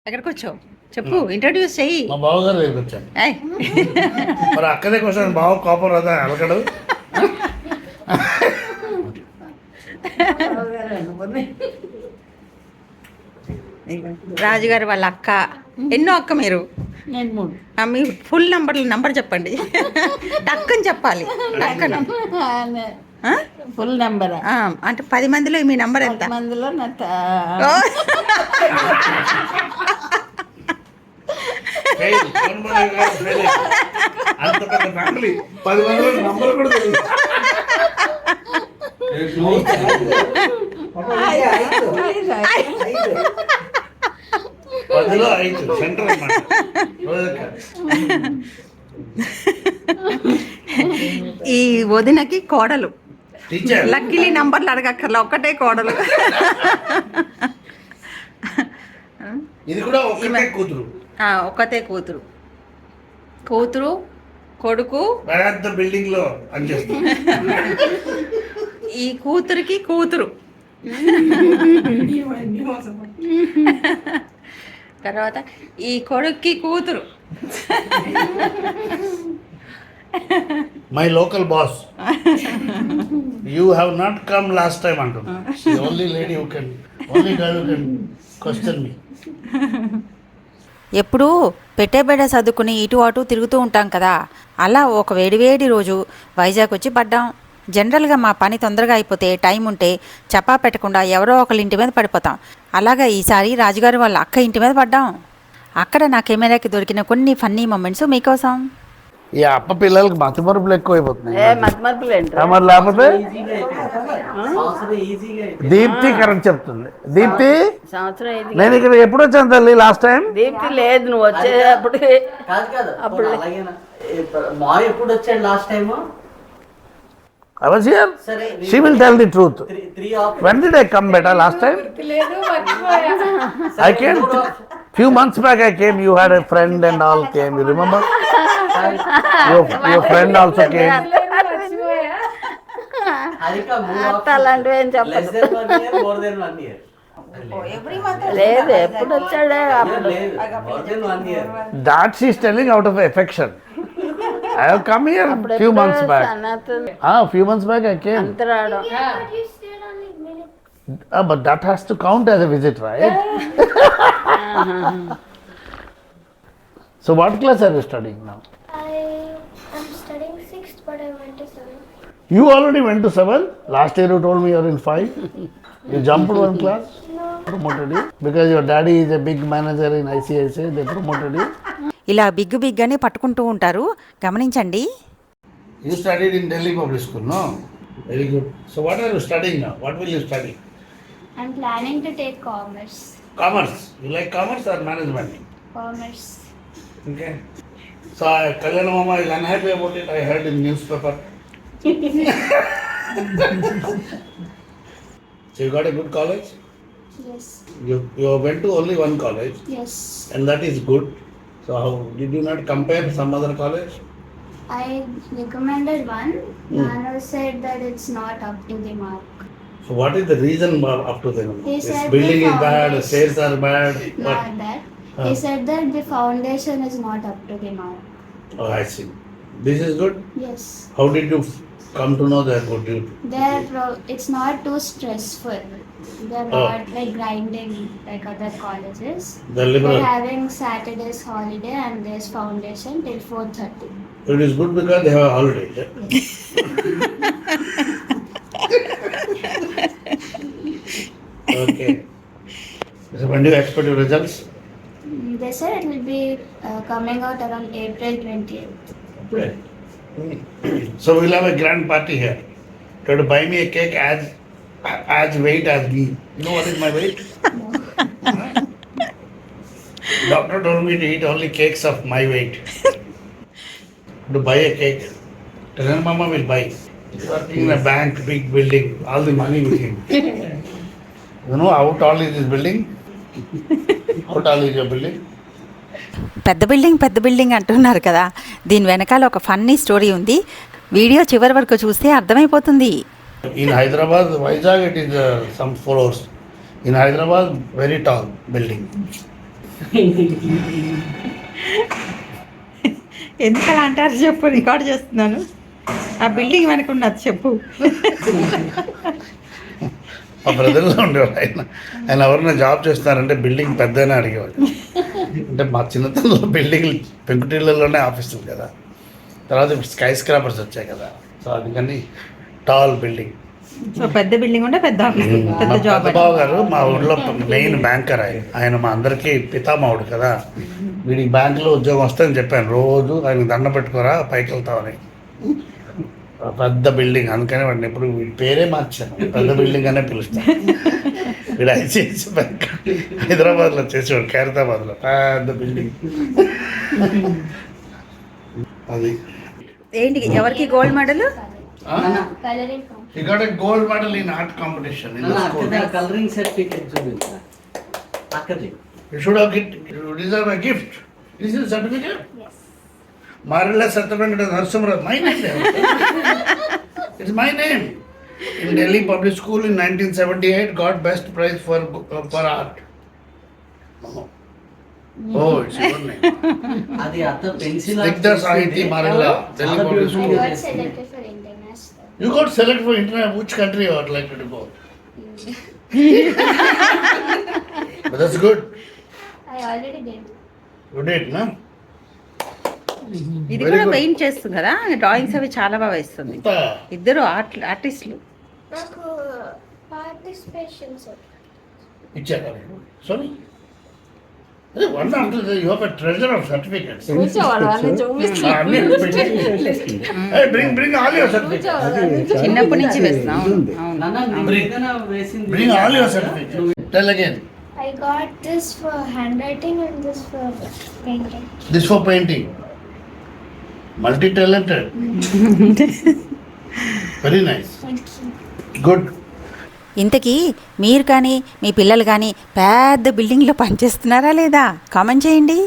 ఎక్కడికి వచ్చావు చెప్పు, ఇంట్రడ్యూస్ చెయ్యి. మా బావగారు దగ్గరికి వచ్చాను. మరి అక్కడే కోసం బావ కోపం రాదా అలకడు. రాజుగారు వాళ్ళ అక్క. ఎన్నో అక్క మీరు? మీ ఫుల్ నంబర్ చెప్పండి. టక్కని చెప్పాలి. టక్కన ఫుల్ నెంబర్ అంటే 10 మందిలో మీ నంబర్ ఎంత? మందిలో అంత పెద్ద ఫ్యామిలీ 10 మందిలో నంబర్ కూడా తెలియదు. పదిలో 5 సెంటర్ అన్నమాట. ఈ వదినకి కోడలు. టీచర్ లక్కీలీ నంబర్లు అడగక్కర్లా, ఒక్కటే కోడలు. ఇది కూడా ఒక్కటే కూతురు. ఒక్కతే కూతురు. కూతురు కొడుకు పెద్ద బిల్డింగ్ లో పనిచేస్తుంది. ఈ కూతురికి కూతురు. తర్వాత ఈ కొడుక్కి కూతురు. My local boss. You have not come last time అంటున్నా. Only lady who can, only girl who can question me. ఎప్పుడూ పెట్టేబెడ సర్దుకుని ఇటు అటు తిరుగుతూ ఉంటాం కదా, అలా ఒక వేడివేడి రోజు వైజాగ్ వచ్చి పడ్డాం. జనరల్గా మా పని తొందరగా అయిపోతే టైం ఉంటే చపా పెట్టకుండా ఎవరో ఒకళ్ళ ఇంటి మీద పడిపోతాం. అలాగా ఈసారి రాజుగారు వాళ్ళ అక్క ఇంటి మీద పడ్డాం. అక్కడ నా కెమెరాకి దొరికిన కొన్ని ఫన్నీ మూమెంట్స్ మీకోసం. ఈ అప్ప పిల్లలకి మతిమరుపులు ఎక్కువైపోతున్నాయి. మతిమరుపులు లేకపోతే దీప్తి కరెక్ట్ చెప్తుంది. దీప్తి సంవత్సరం నేను ఇక్కడ ఎప్పుడు వచ్చాను తల్లి లాస్ట్ టైం? దీప్తి లేదు, నువ్వు వచ్చేటప్పుడు. అప్పుడు మా ఎప్పుడు వచ్చాడు last time? I was here. She will tell the truth. When did I come better last time? I came few months back. I came. You had a friend and all came. You remember? Your friend also came. అలాంటివి ఏం చెప్పదు. లేదు, ఎప్పుడు వచ్చాడే అప్పుడు. That she is telling out of affection. I have come here few months back. Few months back I came. But that has to count as a visit, right? So what class are you studying now? I am studying 6th, but I went to 7th. You already went to 7th? Last year you told me you are in 5. You jumped one class? No. Promoted you? Because your daddy is a big manager in ICICI, they promoted you? ఇలా big అని పట్టుకుంటూ ఉంటారు, గమనించండి. You studied in Delhi Public School, no? Very good. So what are you studying now? What will you study? I'm planning to take commerce. Commerce. You like commerce or management? Commerce. Okay. So Kalyana Mama is unhappy about it. I heard in newspaper. So you got a good college? Yes. You went to only one college? Yes. And that is good. So how did you not compare some other college? I recommended one. Nano said that it's not up to the mark. So what is the reason up to them? He This said building the is bad, foundation- stairs are bad. Not that. He said that the foundation is not up to the mark. Oh, I see. This is good. Yes. How did you come to know that good? It's not too stressful. They're not like grinding like other colleges. The liberal. They're having Saturday's holiday and there's foundation till 4:30. It is good because they have a holiday. Yes. Okay. So when do you expect your results? They said it will be coming out around April 28th. Okay. So we'll have a grand party here. Try to buy me a cake as weight as me. You know what is my weight? Doctor told me to eat only cakes of my weight. To buy a cake. Kalyana Mama will buy. He's working in a bank, big building, all the money with him. You know how tall is this building? How tall is your building? పెద్ద building అంటున్నారు కదా, దీని వెనకాల ఒక funny story ఉంది. Video చివరి వరకు చూస్తే అర్థమైపోతుంది. In Hyderabad, Vizag, it is some floors. In Hyderabad, very tall building. ఎందుకలా అంటారు చెప్పు, రికార్డ్ చేస్తున్నాను. ఆ బిల్డింగ్ వెనక ఉన్నది చెప్పు. మా బ్రదర్లో ఉండేవాడు ఆయన ఎవరైనా జాబ్ చేస్తున్నారంటే బిల్డింగ్ పెద్దనే అడిగేవాడు. అంటే మా చిన్నతనంలో బిల్డింగ్లు పెంకుటిళ్ళలోనే ఆఫీసులు కదా, తర్వాత ఇప్పుడు స్కై స్క్రాపర్స్ వచ్చాయి కదా, సో అందుకని టాల్ బిల్డింగ్. సో పెద్ద బిల్డింగ్ ఉంటే పెద్ద ఆఫీస్, పెద్ద జాబ్. పెద్ద బాబు గారు మా ఊళ్ళో మెయిన్ బ్యాంకర్ ఆయన మా అందరికీ పితామహుడు కదా. వీడికి బ్యాంకులో ఉద్యోగం వస్తుందని చెప్పాను, రోజు ఆయన దండ పెట్టుకోరా పైకి వెళ్తామని. పెద్ద బిల్డింగ్, అందుకని వాడిని ఎప్పుడు వీడి పేరే మార్చాను, పెద్ద బిల్డింగ్ అనే పిలుస్తాను. వీడు ఐసిఐసి బ్యాంక్ హైదరాబాద్లో చేసేవాడు, ఖైరతాబాద్లో పెద్ద బిల్డింగ్ అది. ఏంటి ఎవరికి gold medal? Coloring He got a gold medal in art competition in the school. Colouring certificate చూపించా అక్కడి You should have you deserve a gift. This is a certificate? Yes. Marilla certificate of Narsimha. My name. It's my name. In Delhi Public School in 1978, got best prize for art. Oh, it's your name. అది అత్త pencil Digda Sahiti Marilla, Delhi Public I School. got selected for international. You got selected for international. Which country you would like to go? But that's good. I already did. You did, no? ఇది Very కూడా good. Paint చేస్తుంది కదా, drawings అవి చాలా బాగా వేస్తుంది. Anta. ఇద్దరు ఆర్టిస్టులు. నాకు participation ఇచ్చారు. Sorry. One after the, you have a treasure of certificates. Hey, bring all your certificates. చిన్నప్పటి నుంచి వేస్తున్నా. అవును, అవును. నాన్న వేసింది Bring all your certificates. Tell again. I got this for handwriting and this for painting. This for painting. Multi-talented. Very nice. Thank you. Good. ఇంతకీ మీరు కానీ మీ పిల్లలు కానీ పెద్ద బిల్డింగ్లో పనిచేస్తున్నారా లేదా కామెంట్ చేయండి.